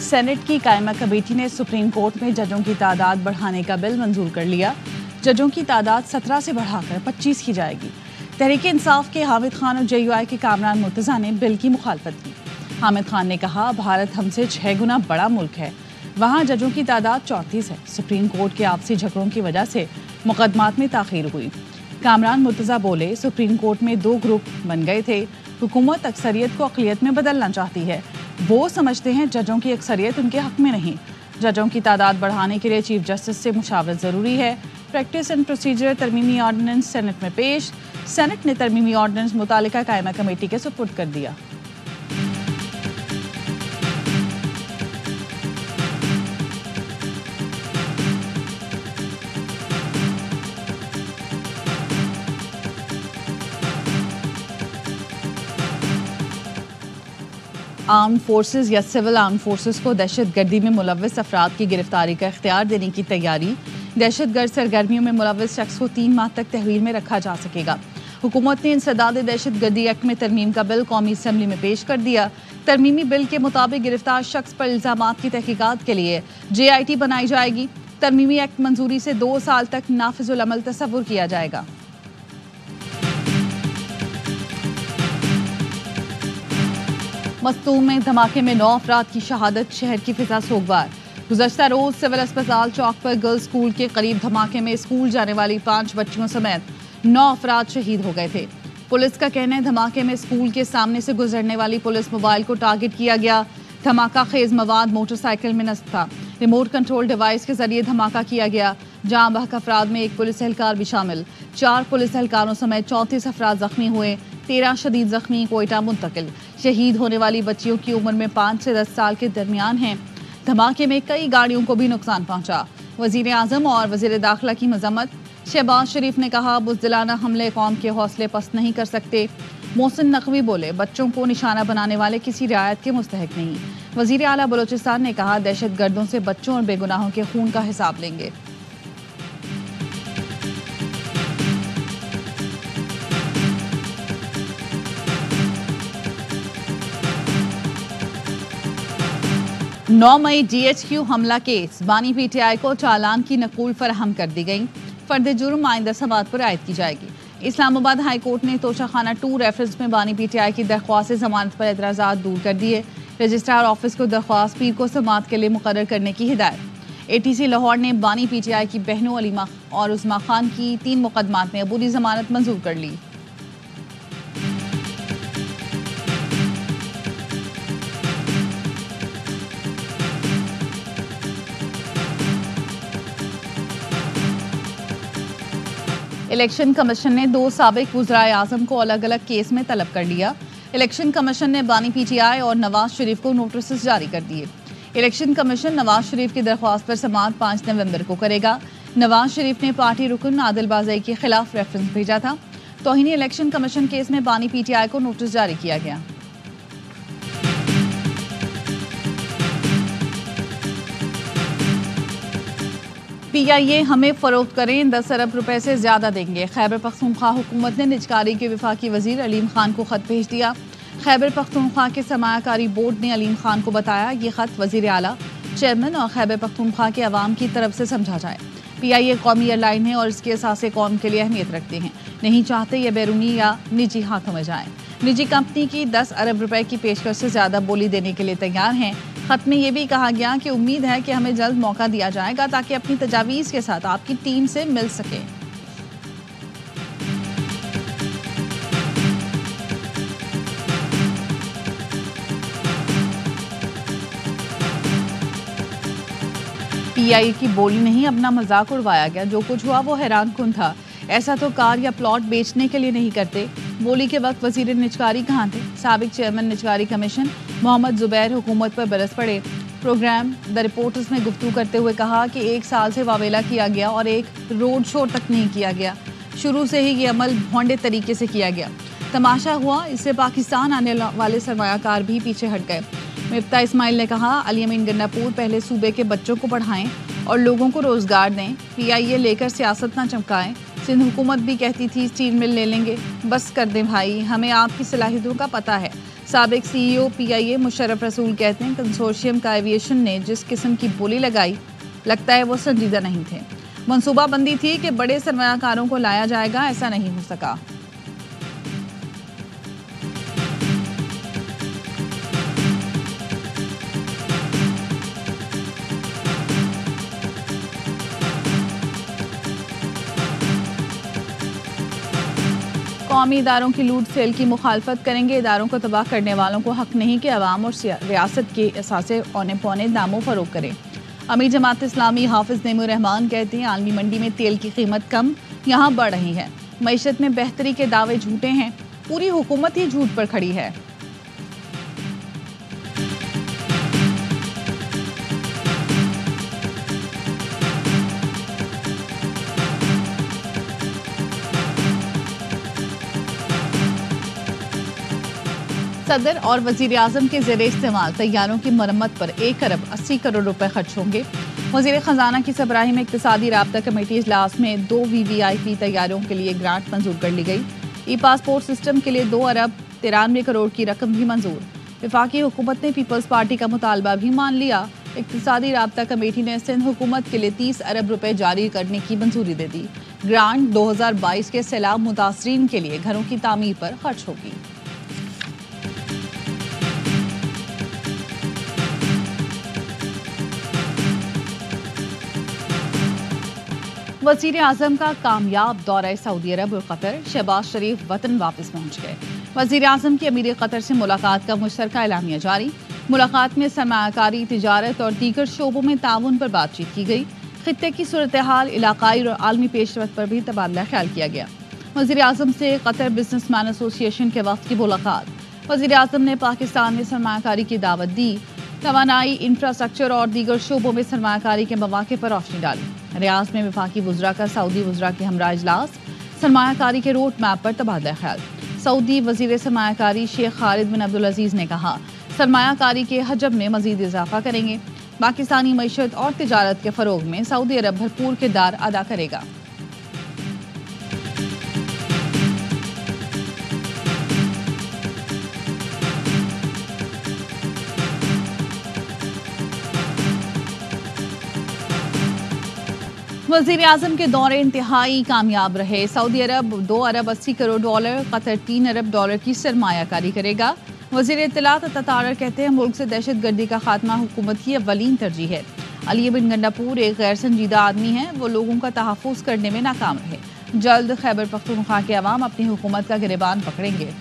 Senate की कायमा committee ने सुप्रीम कोर्ट में जजों की तादाद बढ़ाने का बिल मंजूर कर लिया। जजों की तादाद 17 से बढ़ाकर 25 की जाएगी। तहरीक इंसाफ के हामिद खान और JUI के कामरान मुर्तज़ा ने बिल की मुखालफत की। हामिद खान ने कहा, भारत हमसे 6 गुना बड़ा मुल्क है, वहाँ जजों की तादाद 34 है। सुप्रीम कोर्ट के आपसी झगड़ों की वजह से मुकदमात में ताख़ीर हुई। कामरान मुर्तज़ा बोले, सुप्रीम कोर्ट में 2 ग्रुप बन गए थे। हुकूमत अक्सरियत को अक़लियत में बदलना चाहती है। वो समझते हैं जजों की अक्सरियत उनके हक में नहीं। जजों की तादाद बढ़ाने के लिए चीफ जस्टिस से मुशावरत ज़रूरी है। प्रैक्टिस एंड प्रोसीजर तरमीमी ऑर्डिनेंस सेनेट में पेश। सेनेट ने तरमीमी ऑर्डिनेंस मुतालिका कायमा कमेटी के सुपुर्द कर दिया। आर्म फोर्सेस या सिविल आर्म फोर्सेस को दहशतगर्दी में मुलव्वस अफराद की गिरफ्तारी का इख्तियार देने की तैयारी। दहशतगर्द सरगर्मियों में मुलव्वस शख्स को 3 माह तक तहवील में रखा जा सकेगा। हुकूमत ने इंसदाद दहशतगर्दी एक्ट में तरमीम का बिल कौमी असम्बली में पेश कर दिया। तरमीमी बिल के मुताबिक गिरफ्तार शख्स पर इल्जामात की तहकीकात के लिए JIT बनाई जाएगी। तरमीमी एक्ट मंजूरी से 2 साल तक नाफिजुल अमल तस्वुर किया जाएगा। मस्तूम में धमाके में 9 अफराद की शहादत। शहर की फिजा सोगवार। गुज़श्ता रोज सिविल अस्पताल चौक पर गर्ल्स स्कूल के करीब धमाके में स्कूल जाने वाली 5 बच्चियों समेत 9 अफराद शहीद हो गए थे। पुलिस का कहना है, धमाके में स्कूल के सामने से गुजरने वाली पुलिस मोबाइल को टारगेट किया गया। धमाका खेज मवाद मोटरसाइकिल में नस्ब था। रिमोट कंट्रोल डिवाइस के जरिए धमाका किया गया। जाँ बहक अफराद में 1 पुलिस एहलकार भी शामिल। 4 पुलिस एहलकारों समेत 34 अफराद जख्मी हुए। 13 शदीद जख्मी कोयटा मुंतकिल। शहीद होने वाली बच्चियों की उम्र में 5 से 10 साल के दरमियान है। धमाके में कई गाड़ियों को भी नुकसान पहुंचा। वजीर आजम और वजीर दाखिला की मजम्मत। शहबाज शरीफ ने कहा, बुज़दिलाना हमले कौम के हौसले पस्त नहीं कर सकते। मोहसिन नकवी बोले, बच्चों को निशाना बनाने वाले किसी रियायत के मुस्तहिक नहीं। वजीर आला बलोचिस्तान ने कहा, दहशत गर्दों से बच्चों और बेगुनाहों के खून का हिसाब लेंगे। नौ मई DHQ हमला केस। बानी PTI को चालान की नकूल फराहम कर दी गई। फर्द जुर्म आइंदा समात पर आयद की जाएगी। इस्लामाबाद हाई कोर्ट ने तोशाखाना 2 रेफरेंस में बानी PTI की दरख्वास्त जमानत पर एतराज़ात दूर कर दिए। रजिस्ट्रार ऑफिस को दरख्वास्त पीर को समात के लिए मुकर्रर करने की हिदायत। ATC लाहौर ने बानी PTI की बहनों अलीमा और उस्मा खान की 3 मुकदमात में अबूरी जमानत मंजूर कर ली। इलेक्शन कमीशन ने 2 साबिक वज़राए आज़म को अलग अलग केस में तलब कर लिया। इलेक्शन कमीशन ने बानी PTI और नवाज शरीफ को नोटिस जारी कर दिए। इलेक्शन कमीशन नवाज शरीफ की दरख्वास्त पर समाअत 5 नवंबर को करेगा। नवाज शरीफ ने पार्टी रुकन आदिल बाज़ई के खिलाफ रेफरेंस भेजा था। तौहीन इलेक्शन कमीशन केस में बानी PTI को नोटिस जारी किया गया। PIA हमें फरोख्त करें, 10 अरब रुपए से ज्यादा देंगे। खैबर पख्तूनख्वा हुकूमत ने निजकारी के वफाकी वजीर अलीम खान को खत भेज दिया। खैबर पख्तूनख्वा के सरमायाकारी बोर्ड ने अलीम खान को बताया, ये खत वजीर आला, चेयरमैन और खैबर पख्तूनख्वा के अवाम की तरफ से समझा जाए। PIA कौमी एयरलाइन है और इसके असासे कौम के लिए अहमियत रखते हैं। नहीं चाहते ये बैरूनी या निजी हाथों में जाए। निजी कंपनी की 10 अरब रुपए की पेशकश से ज्यादा बोली देने के लिए तैयार हैं। खत में यह भी कहा गया कि उम्मीद है कि हमें जल्द मौका दिया जाएगा ताकि अपनी तजावीज़ के साथ आपकी टीम से मिल सके। PIA की बोली नहीं, अपना मजाक उड़वाया गया। जो कुछ हुआ वो हैरान कुन था। ऐसा तो कार या प्लॉट बेचने के लिए नहीं करते। बोली के वक्त वजीर निजकारी कहाँ थे? साबिक चेयरमैन निजकारी कमीशन मोहम्मद जुबैर हुकूमत पर बरस पड़े। प्रोग्राम द रिपोर्टर्स में गुफ्तगू करते हुए कहा कि 1 साल से वावेला किया गया और एक रोड शो तक नहीं किया गया। शुरू से ही ये अमल भोंडे तरीके से किया गया। तमाशा हुआ, इससे पाकिस्तान आने वाले सरमायाकार भी पीछे हट गए। मिफ्ता इस्माइल ने कहा, अली अमीन गन्नापुर पहले सूबे के बच्चों को पढ़ाएं और लोगों को रोजगार दें। PIA लेकर सियासत ना चमकाएं। सिंध हुकूमत भी कहती थी स्टील मिल ले लेंगे। बस कर दें भाई, हमें आपकी सलाहियतों का पता है। साबिक CEO PIA मुशर्रफ रसूल कहते हैं कंसोर्शियम का एविएशन ने जिस किस्म की बोली लगाई, लगता है वो संजीदा नहीं थे। मंसूबाबंदी थी कि बड़े सरमायाकारों को लाया जाएगा, ऐसा नहीं हो सका। कौमी इदारों की लूट सेल की मुखालफत करेंगे। इदारों को तबाह करने वालों को हक नहीं कि अवाम और रियासत के असासे औने पौने दामों फरोख करें। अमीर जमात इस्लामी हाफिज नेमूर रहमान कहते हैं आलमी मंडी में तेल की कीमत कम यहाँ बढ़ रही है। मईशत में बेहतरी के दावे झूठे हैं, पूरी हुकूमत ही झूठ पर खड़ी है। सदर और वजीर आजम के ज़ेरे इस्तेमाल तैयारों की मरम्मत पर 1 अरब 80 करोड़ रुपए खर्च होंगे। वजीर खजाना की सरबराही में इक्तिसादी राब्ता कमेटी इजलास में 2 VVIP तैयारों के लिए ग्रांट मंजूर कर ली गई। ई पासपोर्ट सिस्टम के लिए 2 अरब 93 करोड़ की रकम भी मंजूर। वफाकी हुकूमत ने पीपल्स पार्टी का मुतालबा भी मान लिया। इक्तिसादी राब्ता कमेटी ने सिंध हुकूमत के लिए 30 अरब रुपए जारी करने की मंजूरी दे दी। ग्रांट 2022 के सैलाब मुतासरीन के लिए घरों की तामीर पर खर्च होगी। वज़ीर आज़म का कामयाब दौरा सऊदी अरब और कतर, शहबाज शरीफ वतन वापस पहुंच गए। वज़ीर आज़म की अमीर कतर से मुलाकात का मुश्तरका एलामिया जारी। मुलाकात में सरमायाकारी, तिजारत और दीगर शोबों में ताउन पर बातचीत की गई। खित्ते की सूरत हाल, इलाकाई और आलमी पेशरफ्त पर भी तबादला ख्याल किया गया। वज़ीर आज़म से कतर बिजनेसमैन एसोसिएशन के वक्त की मुलाकात। वज़ीर आज़म ने पाकिस्तान में सरमायाकारी की दावत दी। तवानाई, इंफ्रास्ट्रक्चर और दीगर शोबों में सरमायाकारी के मौके पर रोशनी डाली। रियाज में वफाकी वज़रा का सऊदी वज़रा के हमरा इजलास। सरमायाकारी के रोड मैप पर तबादला ख्याल। सऊदी वज़ीर सरमायाकारी शेख खालिद बिन अब्दुल अजीज़ ने कहा सरमायाकारी के हजम में मज़ीद इजाफा करेंगे। पाकिस्तानी मईशत और तिजारत के फ़रोग में सऊदी अरब भरपूर किरदार अदा करेगा। वज़ीर आज़म के दौरे इंतहाई कामयाब रहे। सऊदी अरब 2 अरब 80 करोड़ डॉलर, कतर 3 अरब डॉलर की सरमायाकारी करेगा। वज़ीर इत्तलात ततारर कहते हैं मुल्क से दहशत गर्दी का खात्मा हुकूमत की अव्वलीन तरजीह है। अली बिन गंडापुर एक गैर संजीदा आदमी है, वो लोगों का तहफ़्फ़ुज़ करने में नाकाम रहे। जल्द खैबर पख्तूनख्वा के अवाम अपनी हुकूमत का गिरबान पकड़ेंगे।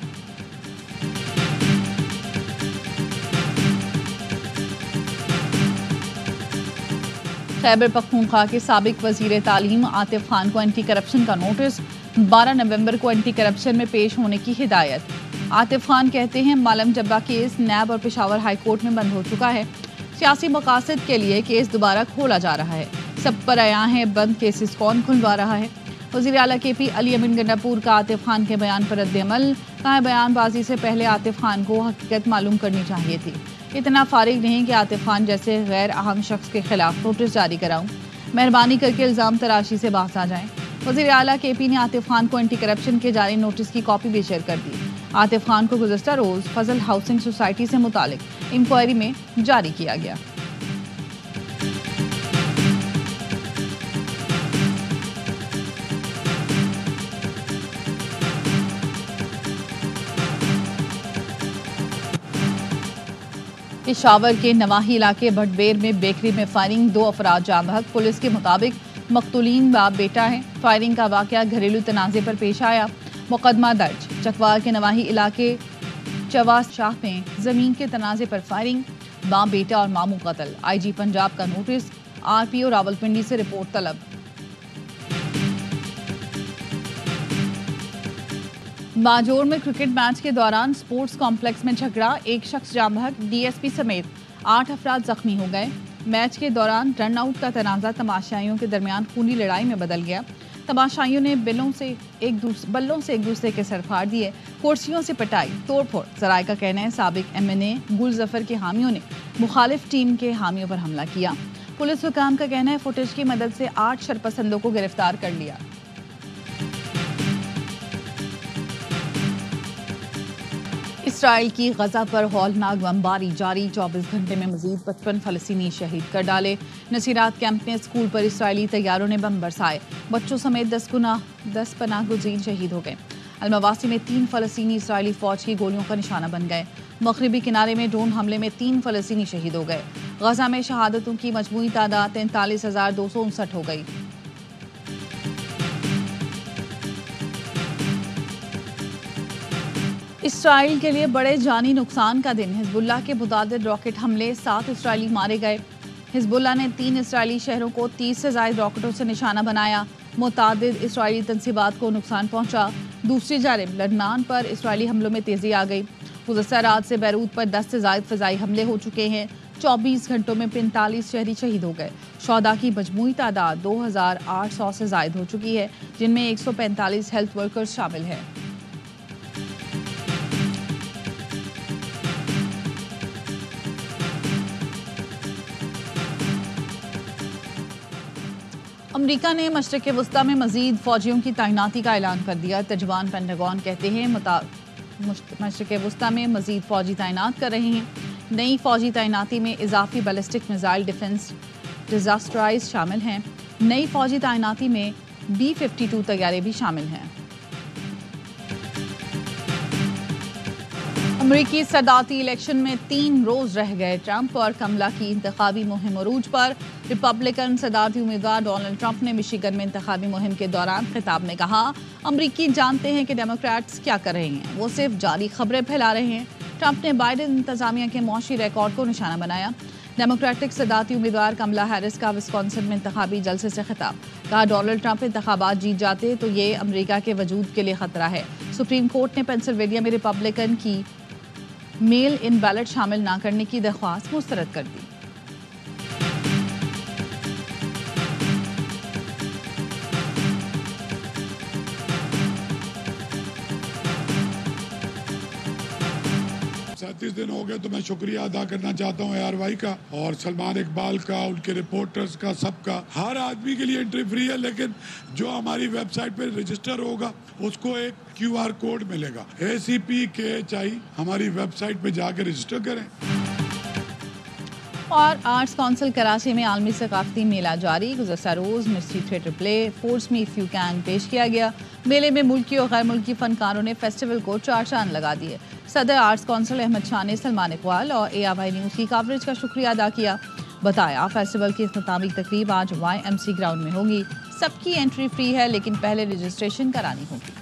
खैबर पख्तूनख्वा के साबिक वज़ीर तालीम आतिफ खान को एंटी करप्शन का नोटिस। 12 नवंबर को एंटी करप्शन में पेश होने की हिदायत। आतिफ खान कहते हैं मालम जब्बा केस नैब और पेशावर हाई कोर्ट में बंद हो चुका है। सियासी मकासद के लिए केस दोबारा खोला जा रहा है। सब पर आया है बंद केसेस कौन खुलवा रहा है। वज़ीर आला KP अली बिन गंडापुर का आतिफ खान के बयान पर रद्द-ए-अमल। कहा बयानबाजी से पहले आतिफ खान को हकीकत मालूम करनी चाहिए थी। इतना फारिग नहीं कि आतिफ खान जैसे गैर अहम शख्स के खिलाफ नोटिस जारी कराऊं। मेहरबानी करके इल्ज़ाम तराशी से बाहर आ जाएं। वज़ीर आला KP ने आतिफ खान को एंटी करप्शन के जारी नोटिस की कॉपी भी शेयर कर दी। आतिफ खान को गुज़श्ता रोज़ फजल हाउसिंग सोसाइटी से मुतालिक इंक्वायरी में जारी किया गया। पेशावर के नवाही इलाके भटबेर में बेकरी में फायरिंग, 2 अफराद जाँ बहक। पुलिस के मुताबिक मकतूलीन बाप बेटा है। फायरिंग का वाक़या घरेलू तनाज़े पर पेश आया। मुकदमा दर्ज। चकवाल के नवाही इलाके चवास शाह में ज़मीन के तनाज़े पर फायरिंग, बाप बेटा और मामू कत्ल। IG पंजाब का नोटिस। RPO रावलपिंडी से रिपोर्ट तलब। बाजोर में क्रिकेट मैच के दौरान स्पोर्ट्स कॉम्प्लेक्स में झगड़ा, 1 शख्स जाँ बहक। DSP समेत 8 अफराद जख्मी हो गए। मैच के दौरान रन आउट का तनाज़ा तमाशाइयों के दरमियान खूनी लड़ाई में बदल गया। तमाशाइयों ने बल्लों से एक दूसरे के सर फाड़ दिए, कुर्सियों से पिटाई, तोड़फोड़। जराये का कहना है साबिक MNA गुल जफर के हामियों ने मुखालिफ टीम के हामियों पर हमला किया। पुलिस हुकाम का कहना है फुटेज की मदद से 8 शरपसंदों को गिरफ्तार कर लिया। इसराइल की गजा पर हौलनाक बमबारी जारी। 24 घंटे में मजीद 55 फलस्तीनी शहीद कर डाले। नसीरात कैंप में स्कूल पर इसराइली तैयारों ने बम बरसाए। बच्चों समेत 10 पनाह गुज़ीर शहीद हो गए। अलमवासी में 3 फलस्तीनी इसराइली फौज की गोलियों का निशाना बन गए। मगरिबी किनारे में ड्रोन हमले में 3 फलस्तीनी शहीद हो गए। गजा में शहादतों की मजमूई तादाद 43,259 हो गई। इसराइल के लिए बड़े जानी नुकसान का दिन। हिजबुल्लाह के मुतादिद रॉकेट हमले, 7 इसराइली मारे गए। हिजबुल्लाह ने 3 इसराइली शहरों को 30 से ज़ायद रॉकेटों से निशाना बनाया। मुतादिद इसराइली तंसीबात को नुकसान पहुंचा। दूसरी जानिब लबनान पर इसराइली हमलों में तेजी आ गई। गुज़श्ता रात से बैरूत पर 10 से ज़ायद फ़िज़ाई हमले हो चुके हैं। 24 घंटों में 45 शहरी शहीद हो गए। शोहदा की मजमूई तादाद 2,800 से ज़ायद हो चुकी है, जिनमें 145 हेल्थ वर्कर्स शामिल हैं। अमरीका ने मशरिक़ वस्ता में मज़ीद फ़ौजियों की तैनाती का ऐलान कर दिया। तर्जुमान पेंटागन कहते हैं मशरिक़ वस्ता में मज़ीद फ़ौजी तैनात कर रहे हैं। नई फ़ौजी तैनाती में इजाफी बैलिस्टिक मिसाइल डिफेंस डिजास्टराइज शामिल हैं। नई फ़ौजी तैनाती में B-52 तैयारे भी शामिल हैं। अमरीकी सदारती इलेक्शन में 3 रोज रह गए। ट्रंप और कमला की इंतखाबी मुहिम अरूज पर। रिपब्लिकन सदारती उम्मीदवार डोनाल्ड ट्रंप ने मिशिगन में इंतखाबी मुहिम के दौरान खिताब में कहा, अमरीकी जानते हैं कि डेमोक्रेट्स क्या कर रहे हैं, वो सिर्फ जाली खबरें फैला रहे हैं। ट्रंप ने बाइडेन इंतजामिया के मौशी रिकॉर्ड को निशाना बनाया। डेमोक्रेटिक सदारती उम्मीदवार कमला हैरिस का विस्कॉन्सिन में इंतखाबी जलसे से खिताब। कहा, डोनाल्ड ट्रंप इंतखाबात जीत जाते तो ये अमरीका के वजूद के लिए खतरा है। सुप्रीम कोर्ट ने पेंसिल्वेनिया में रिपब्लिकन की मेल इन बैलेट शामिल ना करने की दरख्वास्त मुस्तरद कर दी। सैंतीस दिन हो गए, तो मैं शुक्रिया अदा करना चाहता हूँ ARY का और सलमान इकबाल का, उनके रिपोर्टर्स का, सबका। हर आदमी के लिए एंट्री फ्री है, लेकिन जो हमारी वेबसाइट पे रजिस्टर होगा उसको एक QR कोड मिलेगा। ACPKHI हमारी वेबसाइट पे जाकर रजिस्टर करें। और आर्ट्स काउंसिल कराची में आलमी सकाफती मेला जारी। गुज़श्ता रोज़ mystery theatre play force me if you can पेश किया गया। मेले में मुल्की और गैर मुल्की फनकारों ने फेस्टिवल को 4 चांद लगा दिए। सदर आर्ट्स काउंसिल अहमद शाह ने सलमान इकबाल और ARY न्यूज़ की कवरेज का शुक्रिया अदा किया। बताया, फेस्टिवल की इख्तितामी तकरीब आज YMC ग्राउंड में होगी। सबकी एंट्री फ्री है, लेकिन पहले रजिस्ट्रेशन करानी होगी।